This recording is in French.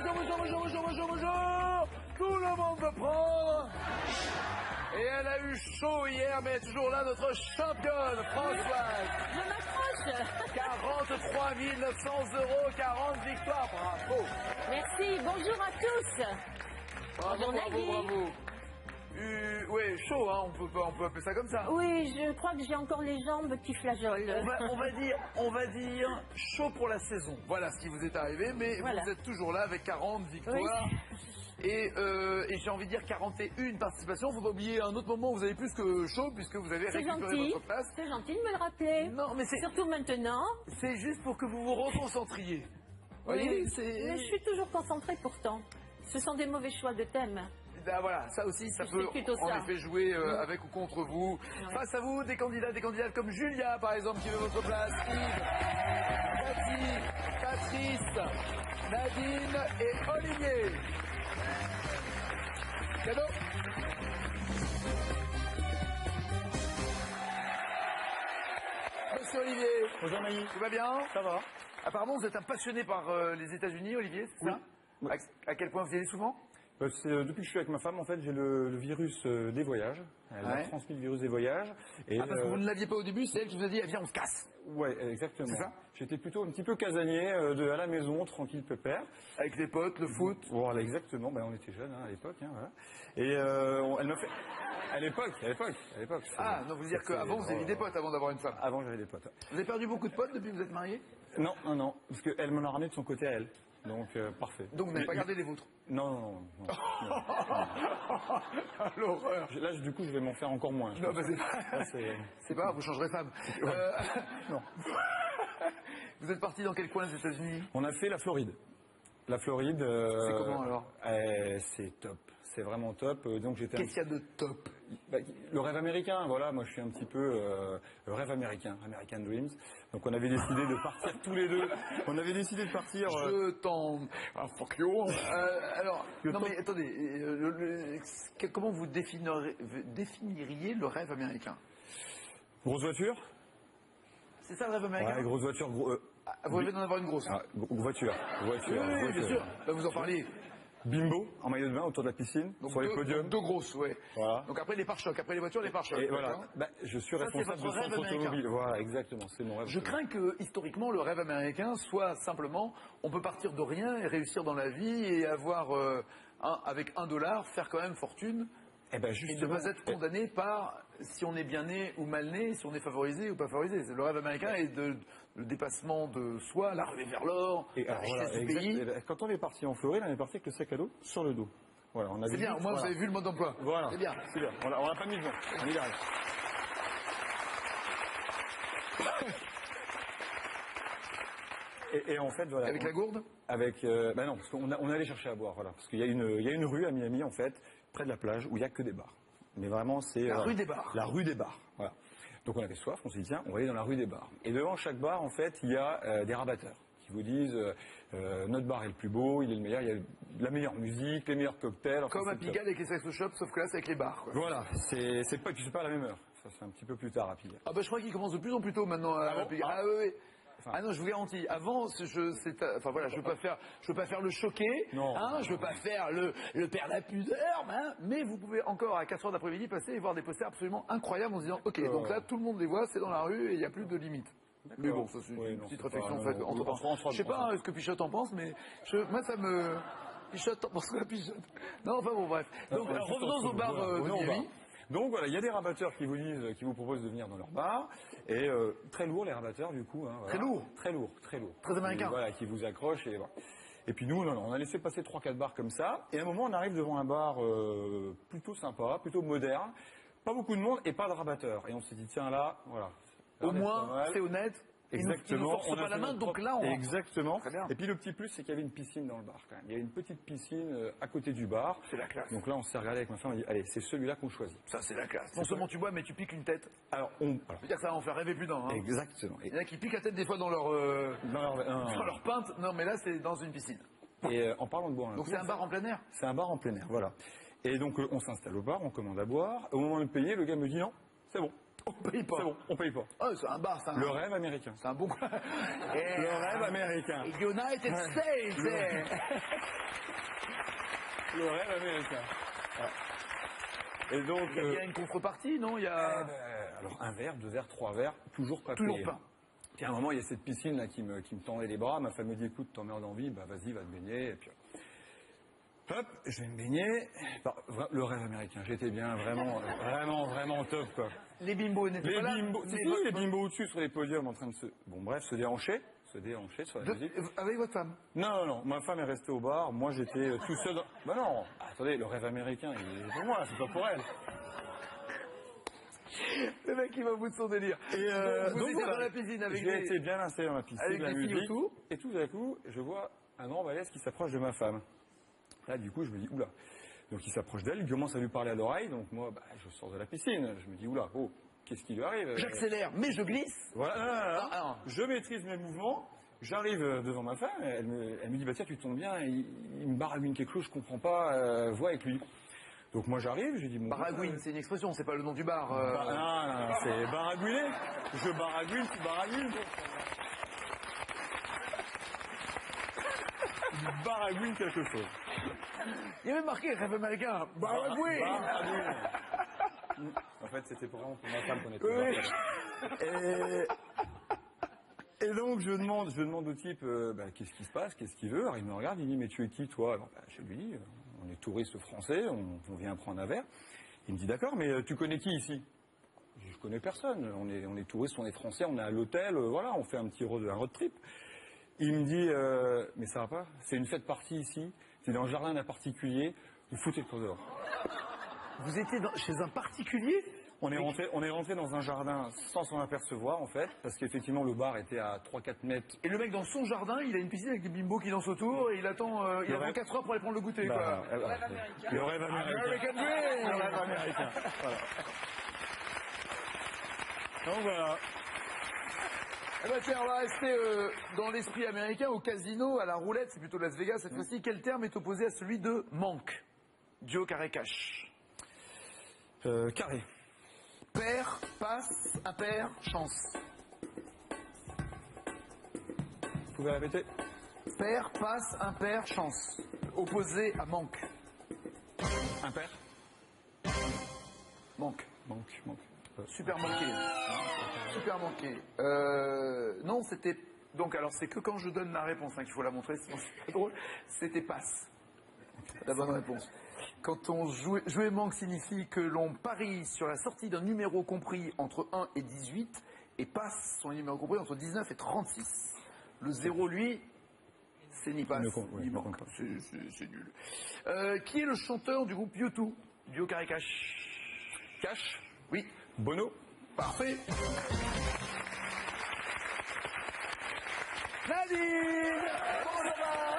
bonjour. Tout le monde veut prendre. Et elle a eu chaud hier, mais elle est toujours là, notre championne, Françoise. Je m'approche. 43 900 €, 40 victoires, bravo. Merci, bonjour à tous. Bravo, Bonjour, bravo, Nagui. bravo. Oui, chaud, hein, on peut appeler ça comme ça. Oui, je crois que j'ai encore les jambes qui flageolent. On va dire chaud pour la saison. Voilà ce qui vous est arrivé, mais Voilà. vous êtes toujours là avec 40 victoires. Oui. Et j'ai envie de dire 41 participations. Faut pas oublier un autre moment où vous avez plus que chaud puisque vous avez C'est récupéré gentil, votre place. c'est gentil de me le rappeler. Non, mais Surtout maintenant. c'est juste pour que vous vous reconcentriez. Vous voyez, Mais je suis toujours concentrée pourtant. Ce sont des mauvais choix de thèmes. Ben voilà, ça aussi, ça C'est peut plutôt en ça. effet jouer avec ou contre vous. Face à vous, des candidats, des candidates comme Julia, par exemple, qui veut votre place, Yves, Cathy, Patrice, Nadine et Olivier. Cadeau. Monsieur Olivier. Bonjour Maï. Tout va bien? Ça va? Apparemment, vous êtes un passionné par les États-Unis, Olivier, c'est ça? Oui. À quel point vous y allez souvent? Depuis que je suis avec ma femme, en fait, j'ai le virus des voyages. Elle m'a transmis le virus des voyages. Et, parce que vous ne l'aviez pas au début, c'est elle qui vous a dit, viens, on se casse. Ouais, exactement. C'est ça? J'étais plutôt un petit peu casanier à la maison, tranquille, pépère. Avec les potes, le foot. Voilà, exactement. Ben, on était jeunes à l'époque. Voilà. Et elle m'a fait... À l'époque. Ah, non, vous dire qu'avant, vous aviez des potes avant d'avoir une femme. Avant, j'avais des potes. Vous avez perdu beaucoup de potes depuis que vous êtes mariés? Non, parce qu'elle m'en a ramené de son côté à elle. Donc, parfait. Donc, vous n'avez pas gardé les vôtres? Non. L'horreur. Là, du coup, je vais m'en faire encore moins. Non, bah, c'est pas grave, vous changerez femme. Non. Vous êtes parti dans quel coin des États-Unis? On a fait la Floride. La Floride. C'est comment alors? C'est top. C'est vraiment top. Donc j'étais. Qu'est-ce qu'il y a de top? Le rêve américain. Voilà, moi je suis un petit peu le rêve américain, American Dreams. Donc on avait décidé de partir tous les deux. On avait décidé de partir. Je t'en. Ah, fuck you. Alors, non mais attendez. Comment vous définiriez le rêve américain? Grosse voiture. C'est ça le rêve américain? Ouais, grosse voiture. Vous rêvez d'en avoir une grosse? Voiture. Oui, bien sûr. Là, vous en parliez. Bimbo, en maillot de bain autour de la piscine, Donc sur les podiums. Deux grosses, ouais. Voilà. Donc après les pare-chocs, après les voitures, les pare-chocs. Et voilà. Je suis responsable de centre automobile. Voilà, exactement. C'est mon rêve. Je crains que, historiquement, le rêve américain soit simplement, on peut partir de rien et réussir dans la vie et avoir, avec $1, faire quand même fortune. Et ne pas être condamné par si on est bien né ou mal né, si on est favorisé ou pas favorisé. Le rêve américain est le dépassement de soi, l'arrivée vers l'or, la richesse du pays. Quand on est parti en Floride, on est parti avec le sac à dos sur le dos. Voilà, c'est bien, au moins vous avez vu le mode d'emploi. Voilà. C'est bien. On n'a pas mis devant. On y arrive. Et en fait, voilà. Avec la gourde? Non, parce qu'on allait chercher à boire, voilà. Parce qu'il y a une rue à Miami, en fait, près de la plage, où il n'y a que des bars. Mais vraiment, c'est... La rue des bars. La rue des bars, voilà. Donc on avait soif, on s'est dit, tiens, on va aller dans la rue des bars. Et devant chaque bar, en fait, il y a des rabatteurs qui vous disent, notre bar est le plus beau, il est le meilleur, il y a la meilleure musique, les meilleurs cocktails. Enfin, comme à Pigalle avec les sex shop, sauf que là, c'est avec les bars, quoi. Voilà, c'est pas à la même heure. Ça, c'est un petit peu plus tard à Pigalle. Ah je crois qu'il commence de plus en plus tôt maintenant à Pigalle. Ah oui. Ah non, je vous garantis. Avant, je veux pas faire le choqué, je veux pas faire le père la pudeur, mais vous pouvez encore à 4h d'après-midi passer et voir des posters absolument incroyables en se disant, ok, donc là tout le monde les voit, c'est dans la rue et il n'y a plus de limite. Mais bon, ça c'est une petite réflexion faite entre. Je sais pas ce que Pichotte en pense, mais moi ça me. Pichotte, t'en penses quoi, Pichotte? Non, enfin bon, bref. Donc revenons au bar de Miami. Donc voilà, il y a des rabatteurs qui vous proposent de venir dans leur bar. Et très lourd les rabatteurs du coup. Voilà. Très lourd. Très américain. Voilà, qui vous accrochent et voilà. Et puis nous, on a laissé passer 3-4 bars comme ça. Et à un moment, on arrive devant un bar plutôt sympa, plutôt moderne. Pas beaucoup de monde et pas de rabatteurs. Et on s'est dit, tiens là, voilà. Au moins, c'est honnête. Exactement. On pas la main, donc là, on... Exactement. Très bien. Et puis le petit plus, c'est qu'il y avait une piscine dans le bar quand même. Il y avait une petite piscine à côté du bar. C'est la classe. Donc là, on s'est regardé avec ma femme, on a dit, allez, c'est celui-là qu'on choisit. Ça, c'est la classe. Non seulement tu bois, mais tu piques une tête. Alors, je veux dire que ça va en faire rêver plus d'un. Hein. Exactement. Il y en a qui piquent la tête des fois dans leur pinte. Non, mais là, c'est dans une piscine. Et en parlant de boire... Donc c'est un bar en plein air? C'est un bar en plein air, voilà. Et donc on s'installe au bar, on commande à boire. Au moment de payer, le gars me dit non, c'est bon. On paye pas. C'est bon, on paye pas. Oh, c'est un bar, c'est un... Le rêve américain. C'est un bon... Le rêve américain. United States. Le rêve américain. Ouais. Et donc... Il y a une contrepartie, non? Il y a... alors, un verre, 2 verres, 3 verres, toujours pas Toujours payé. pas. Puis à un moment, il y a cette piscine là qui me tendait les bras. Ma femme me dit, écoute, t'emmerdes envie, bah vas-y, va te baigner. Et puis, hop, je vais me baigner. Bah, le rêve américain, j'étais bien, vraiment top, quoi. Les bimbos n'étaient pas là. Les bimbos au-dessus sur les podiums en train de se... Bon, bref, se déhancher sur la musique. Avec votre femme? Non, ma femme est restée au bar, moi j'étais tout seul. Bah non, attendez, le rêve américain, il est pour moi, c'est pas pour elle. Le mec, il va au bout de son délire. Et vous étiez dans la piscine avec J'ai été bien installé dans la piscine, avec la des filles musique, autour. et tout d'un coup, je vois un grand balèze qui s'approche de ma femme. Là, du coup, je me dis, oula. Donc il s'approche d'elle, il commence à lui parler à l'oreille, donc moi, bah, je sors de la piscine. Je me dis, oula, oh, qu'est-ce qui lui arrive? J'accélère, mais je glisse. Voilà, non. Je maîtrise mes mouvements, j'arrive devant ma femme, elle me dit, bah tiens, tu tombes bien, il me baragouine quelque chose, je comprends pas, vois avec lui. Donc moi j'arrive, j'ai dit mon... Baragouine, c'est une expression, c'est pas le nom du bar. Non, c'est baragouiner. Je baragouine, tu baragouines. Baragouine quelque chose. Il y avait marqué rêve américain. Baragouine. En fait, c'était vraiment pour ma femme qu'on était. Et donc je demande au type, qu'est-ce qui se passe, qu'est-ce qu'il veut. Alors il me regarde, il dit, mais tu es qui toi? Alors je lui dis, on est touristes français, on vient prendre un verre. Il me dit, d'accord, mais tu connais qui ici? Je connais personne, on est touristes, on est français, on est à l'hôtel, voilà, on fait un road trip. Il me dit, mais ça va pas, c'est une fête partie ici, c'est dans le jardin d'un particulier, vous foutez le camp dehors. Vous étiez chez un particulier? On est rentré dans un jardin sans s'en apercevoir en fait, parce qu'effectivement le bar était à 3-4 mètres. Et le mec dans son jardin, il a une piscine avec des bimbos qui dansent autour et il attend 4 heures pour aller prendre le goûter. Quoi. Le rêve américain. American Dream. Le rêve américain. Voilà. Donc voilà. Eh ben tiens, on va rester dans l'esprit américain, au casino, à la roulette, c'est plutôt Las Vegas cette fois-ci. Quel terme est opposé à celui de manque? Duo carré cash. Carré. Pair, passe, impair, chance. Vous pouvez répéter? Pair, passe, impair, chance. Opposé à manque. Impair. Manque. Manque. Super manqué. Super manqué. Non, c'était... Donc, alors, c'est que quand je donne la réponse qu'il faut la montrer, sinon c'est pas drôle. C'était passe. La bonne réponse. Quand on jouer manque signifie que l'on parie sur la sortie d'un numéro compris entre 1 et 18 et passe sur un numéro compris entre 19 et 36. Le 0, lui, c'est ni passe, ni manque. C'est nul. Qui est le chanteur du groupe U2? Duo carré cash. Cash? Oui. Bono. Parfait. Nadine! Bon, ça va.